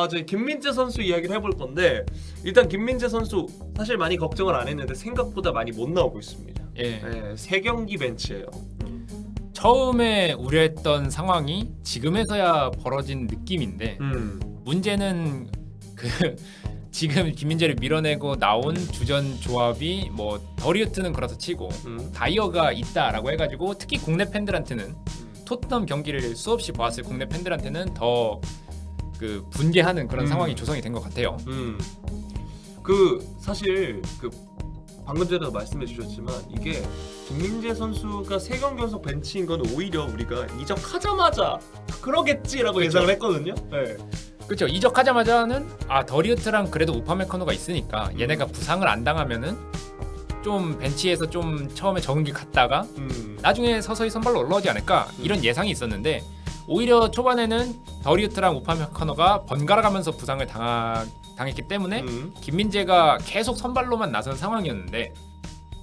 저희 김민재 선수 이야기를 해볼 건데 일단 김민재 선수 사실 많이 걱정을 안 했는데 생각보다 많이 못 나오고 있습니다. 예. 네, 3경기 벤치예요. 처음에 우려했던 상황이 지금에서야 벌어진 느낌인데 문제는 그 지금 김민재를 밀어내고 나온 주전 조합이 뭐 더리우트는 그렇다 치고 다이어가 있다라고 해가지고 특히 국내 팬들한테는 토트넘 경기를 수없이 봤을 국내 팬들한테는 더 그 분개하는 그런 상황이 조성이 된 것 같아요. 그 사실 그 방금 전에도 말씀해 주셨지만 이게 김민재 선수가 3경기 연속 벤치인 건 오히려 우리가 이적하자마자 그러겠지라고 그쵸. 예상을 했거든요. 네. 그렇죠. 이적하자마자는 더리우트랑 그래도 우파메카노가 있으니까 얘네가 부상을 안 당하면은 좀 벤치에서 좀 처음에 적응기 갔다가 나중에 서서히 선발로 올라오지 않을까 이런 예상이 있었는데 오히려 초반에는 더리우트랑 우파메카노가 번갈아가면서 부상을 당했기 때문에 김민재가 계속 선발로만 나선 상황이었는데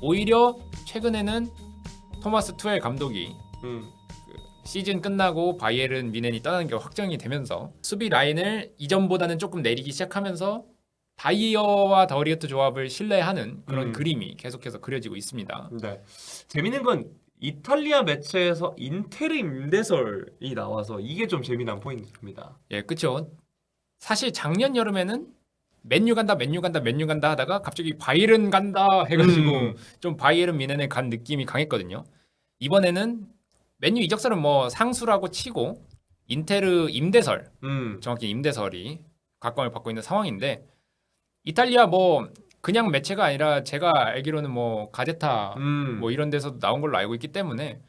오히려 최근에는 토마스 투엘 감독이 시즌 끝나고 바이에른 미넨이 떠나는 게 확정이 되면서 수비 라인을 이전보다는 조금 내리기 시작하면서 다이어와 더리우트 조합을 신뢰하는 그런 그림이 계속해서 그려지고 있습니다. 네. 재밌는 건 이탈리아 매체에서 인테르 임대설이 나와서 이게 좀 재미난 포인트입니다. 예, 그렇죠. 사실 작년 여름에는 맨유 간다 하다가 갑자기 바이에른 간다 해가지고 좀 바이에른 미넨에 간 느낌이 강했거든요. 이번에는 맨유 이적설은 뭐 상수라고 치고 인테르 임대설, 정확히 임대설이 각광을 받고 있는 상황인데 이탈리아 뭐 그냥 매체가 아니라 제가 알기로는 뭐 가제타 뭐 이런 데서도 나온 걸로 알고 있기 때문에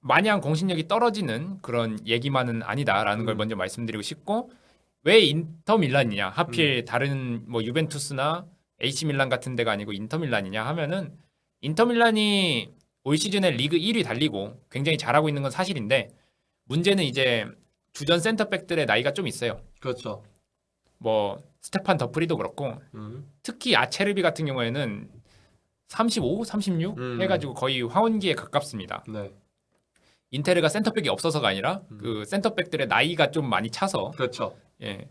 마냥 공신력이 떨어지는 그런 얘기만은 아니다라는 걸 먼저 말씀드리고 싶고 왜 인터 밀란이냐 하필 다른 뭐 유벤투스나 AC 밀란 같은 데가 아니고 인터 밀란이냐 하면은 인터 밀란이 올 시즌에 리그 1위 달리고 굉장히 잘하고 있는 건 사실인데 문제는 이제 주전 센터백들의 나이가 좀 있어요. 그렇죠. 뭐 스테판 더프리도 그렇고 특히 아체르비 같은 경우에는 35, 36 해가지고 거의 황혼기에 가깝습니다. 네. 인테르가 센터백이 없어서가 아니라 그 센터백들의 나이가 좀 많이 차서 그렇죠. 예.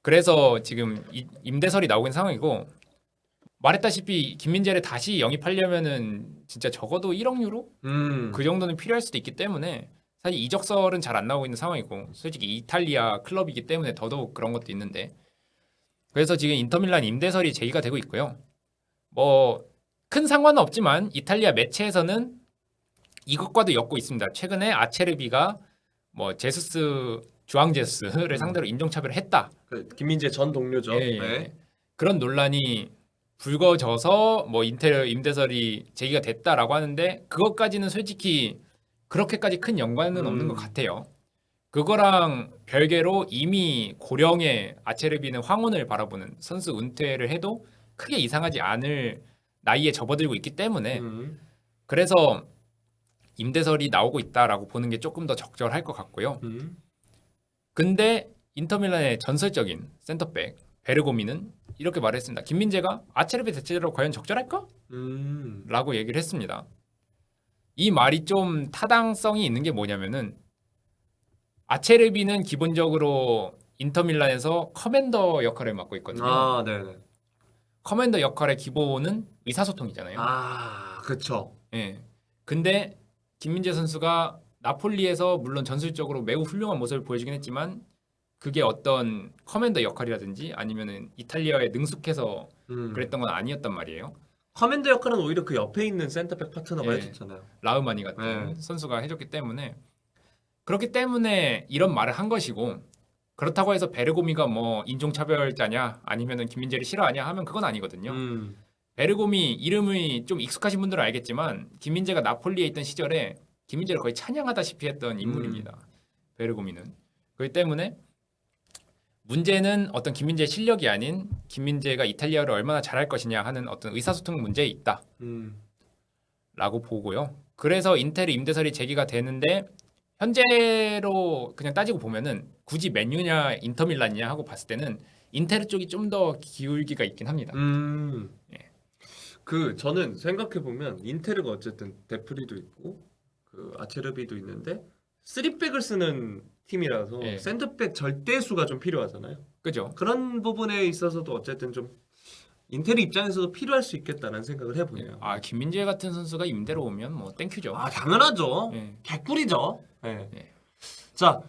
그래서 지금 임대설이 나오고 있는 상황이고 말했다시피 김민재를 다시 영입하려면은 진짜 적어도 1억 유로 그 정도는 필요할 수도 있기 때문에 사실 이적설은 잘 안 나오고 있는 상황이고 솔직히 이탈리아 클럽이기 때문에 더더욱 그런 것도 있는데 그래서 지금 인터밀란 임대설이 제기가 되고 있고요. 뭐 큰 상관은 없지만 이탈리아 매체에서는 이것과도 엮고 있습니다. 최근에 아체르비가 뭐 제수스 주앙 제수스를 상대로 인종차별을 했다. 그 김민재 전 동료죠. 예, 네. 그런 논란이 불거져서 뭐 인테르 임대설이 제기가 됐다라고 하는데 그것까지는 솔직히 그렇게까지 큰 연관은 없는 것 같아요. 그거랑 별개로 이미 고령의 아체르비는 황혼을 바라보는 선수 은퇴를 해도 크게 이상하지 않을 나이에 접어들고 있기 때문에 그래서 임대설이 나오고 있다라고 보는 게 조금 더 적절할 것 같고요. 근데 인터밀란의 전설적인 센터백 베르고미는 이렇게 말했습니다. 김민재가 아체르비 대체자로 과연 적절할까? 라고 얘기를 했습니다. 이 말이 좀 타당성이 있는 게 뭐냐면은 아체르비는 기본적으로 인터밀란에서 커맨더 역할을 맡고 있거든요. 아, 네네. 커맨더 역할의 기본은 의사소통이잖아요. 아, 그렇죠. 예. 근데 김민재 선수가 나폴리에서 물론 전술적으로 매우 훌륭한 모습을 보여주긴 했지만 그게 어떤 커맨더 역할이라든지 아니면은 이탈리아에 능숙해서 그랬던 건 아니었단 말이에요. 커맨더 역할은 오히려 그 옆에 있는 센터백 파트너가 예. 해줬잖아요. 라흐마니 같은 선수가 해줬기 때문에 그렇기 때문에 이런 말을 한 것이고 그렇다고 해서 베르고미가 뭐 인종차별자냐 아니면은 김민재를 싫어하냐 하면 그건 아니거든요. 베르고미 이름이 좀 익숙하신 분들은 알겠지만 김민재가 나폴리에 있던 시절에 김민재를 거의 찬양하다시피 했던 인물입니다. 베르고미는. 그렇기 때문에 문제는 어떤 김민재의 실력이 아닌 김민재가 이탈리아를 얼마나 잘할 것이냐 하는 어떤 의사소통 문제에 있다. 라고 보고요. 그래서 인테르 임대설이 제기가 되는데 현재로 그냥 따지고 보면은 굳이 맨유냐 인터밀란이냐 하고 봤을 때는 인테르 쪽이 좀 더 기울기가 있긴 합니다. 예. 그 저는 생각해 보면 인테르가 어쨌든 데프리도 있고 그 아체르비도 있는데 3백을 쓰는 팀이라서 예. 센터백 절대수가 좀 필요하잖아요. 그죠? 그런 부분에 있어서도 어쨌든 좀 인테리 입장에서도 필요할 수 있겠다는 생각을 해보네요. 아 김민재 같은 선수가 임대로 오면 뭐 땡큐죠. 아 당연하죠. 예. 개꿀이죠. 예. 예. 자,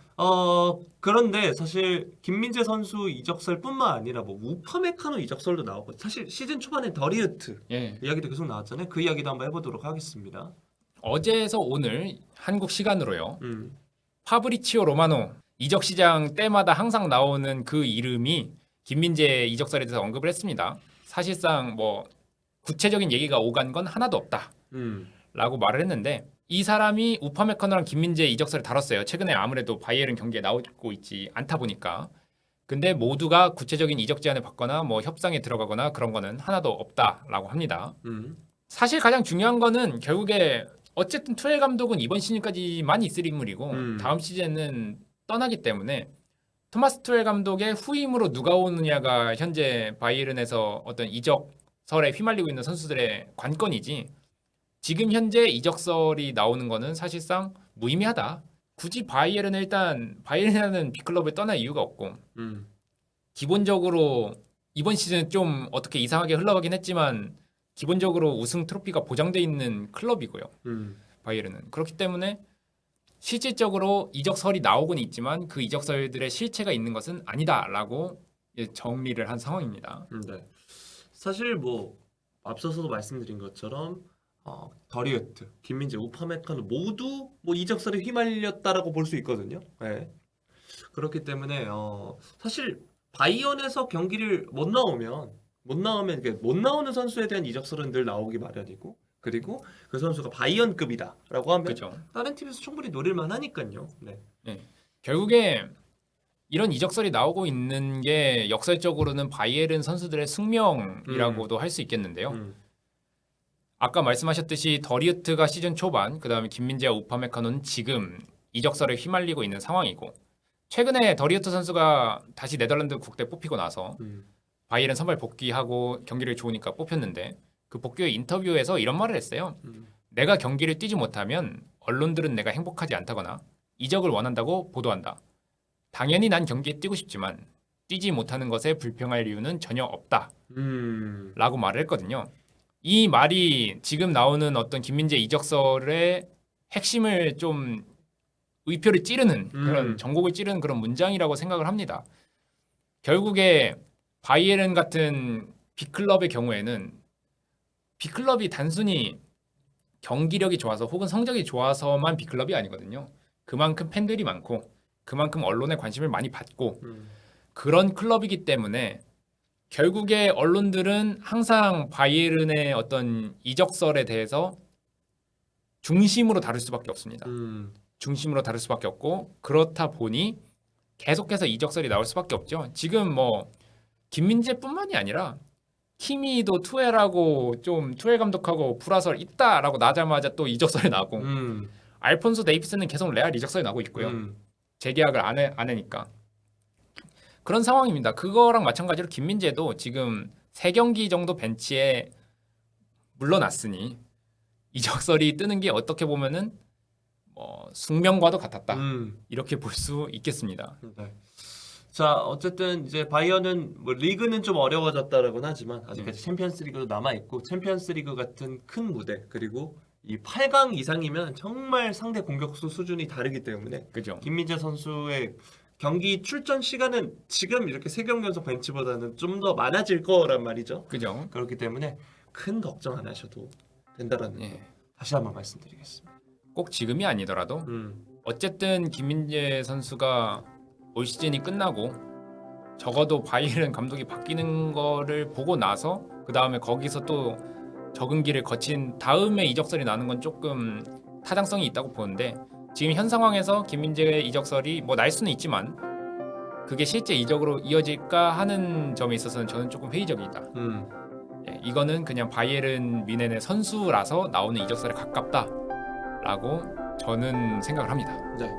그런데 사실 김민재 선수 이적설뿐만 아니라 뭐 우퍼메카노 이적설도 나오고 사실 시즌 초반에 더리우트 예. 이야기도 계속 나왔잖아요. 그 이야기도 한번 해보도록 하겠습니다. 어제에서 오늘 한국 시간으로요. 음. 파브리치오 로마노 이적 시장 때마다 항상 나오는 그 이름이 김민재 이적설에 대해서 언급을 했습니다. 사실상 뭐 구체적인 얘기가 오간 건 하나도 없다라고 음. 말을 했는데 이 사람이 우파메카노랑 김민재 이적설을 다뤘어요. 최근에 아무래도 바이에른 경기에 나오고 있지 않다 보니까. 근데 모두가 구체적인 이적 제안을 받거나 뭐 협상에 들어가거나 그런 거는 하나도 없다라고 합니다. 사실 가장 중요한 거는 결국에 어쨌든 투엘 감독은 이번 시즌까지만 있을 인물이고 다음 시즌은 떠나기 때문에 토마스 투엘 감독의 후임으로 누가 오느냐가 현재 바이에른에서 어떤 이적설에 휘말리고 있는 선수들의 관건이지 지금 현재 이적설이 나오는 거는 사실상 무의미하다. 굳이 바이에른은 일단 바이에른이라는 빅클럽을 떠날 이유가 없고 기본적으로 이번 시즌 좀 어떻게 이상하게 흘러가긴 했지만 기본적으로 우승 트로피가 보장돼 있는 클럽이고요. 바이에른은 그렇기 때문에 실질적으로 이적설이 나오곤 있지만 그 이적설들의 실체가 있는 것은 아니다라고 정리를 한 상황입니다. 네. 사실 뭐 앞서서도 말씀드린 것처럼 더리우트, 김민재, 우파메카노 모두 뭐 이적설에 휘말렸다라고 볼 수 있거든요. 네. 그렇기 때문에 사실 바이언에서 경기를 못 나오면 이렇게 못 나오는 선수에 대한 이적설은 늘 나오기 마련이고 그리고 그 선수가 바이언급이다라고 하면 그렇죠. 다른 팀에서 충분히 노릴 만하니까요. 네. 결국에 이런 이적설이 나오고 있는 게 역설적으로는 바이에른 선수들의 숙명이라고도 할 수 있겠는데요. 아까 말씀하셨듯이 더리우트가 시즌 초반, 그 다음에 김민재와 우파메카노는 지금 이적설에 휘말리고 있는 상황이고 최근에 더리우트 선수가 다시 네덜란드 국대 뽑히고 나서 바이에른 선발 복귀하고 경기를 좋으니까 뽑혔는데 그 복귀 후 인터뷰에서 이런 말을 했어요. 내가 경기를 뛰지 못하면 언론들은 내가 행복하지 않다거나 이적을 원한다고 보도한다. 당연히 난 경기에 뛰고 싶지만 뛰지 못하는 것에 불평할 이유는 전혀 없다. 라고 말을 했거든요. 이 말이 지금 나오는 어떤 김민재 이적설의 핵심을 좀 의표를 찌르는 그런 전곡을 찌르는 그런 문장이라고 생각을 합니다. 결국에 바이에른 같은 빅클럽의 경우에는 빅클럽이 단순히 경기력이 좋아서 혹은 성적이 좋아서만 빅클럽이 아니거든요. 그만큼 팬들이 많고 그만큼 언론의 관심을 많이 받고 그런 클럽이기 때문에 결국에 언론들은 항상 바이에른의 어떤 이적설에 대해서 중심으로 다룰 수밖에 없습니다. 중심으로 다룰 수밖에 없고 그렇다 보니 계속해서 이적설이 나올 수밖에 없죠. 지금 뭐 김민재뿐만이 아니라 키미도 투엘하고 좀 투엘 감독하고 불화설 있다라고 나자마자 또 이적설이 나고 알폰소 데이비스는 계속 레알 이적설이 나고 있고요. 재계약을 안 하니까 그런 상황입니다. 그거랑 마찬가지로 김민재도 지금 3경기 정도 벤치에 물러났으니 이적설이 뜨는 게 어떻게 보면은 뭐 숙명과도 같았다. 이렇게 볼 수 있겠습니다. 네. 자 어쨌든 이제 바이언은 뭐 리그는 좀 어려워졌다라고는 하지만 아직까지 챔피언스리그도 남아 있고 챔피언스리그 같은 큰 무대 그리고 이 8강 이상이면 정말 상대 공격수 수준이 다르기 때문에 그죠? 김민재 선수의 경기 출전 시간은 지금 이렇게 3경기 연속 벤치보다는 좀 더 많아질 거란 말이죠. 그죠? 그렇기 때문에 큰 걱정 안 하셔도 된다라는 거 다시 한번 말씀드리겠습니다. 꼭 지금이 아니더라도 어쨌든 김민재 선수가 올 시즌이 끝나고 적어도 바이에른 감독이 바뀌는 거를 보고 나서 그 다음에 거기서 또 적응기를 거친 다음에 이적설이 나는 건 조금 타당성이 있다고 보는데 지금 현 상황에서 김민재의 이적설이 뭐 날 수는 있지만 그게 실제 이적으로 이어질까 하는 점에 있어서는 저는 조금 회의적이다. 이거는 그냥 바이에른 뮌헨의 선수라서 나오는 이적설에 가깝다라고 저는 생각을 합니다. 네.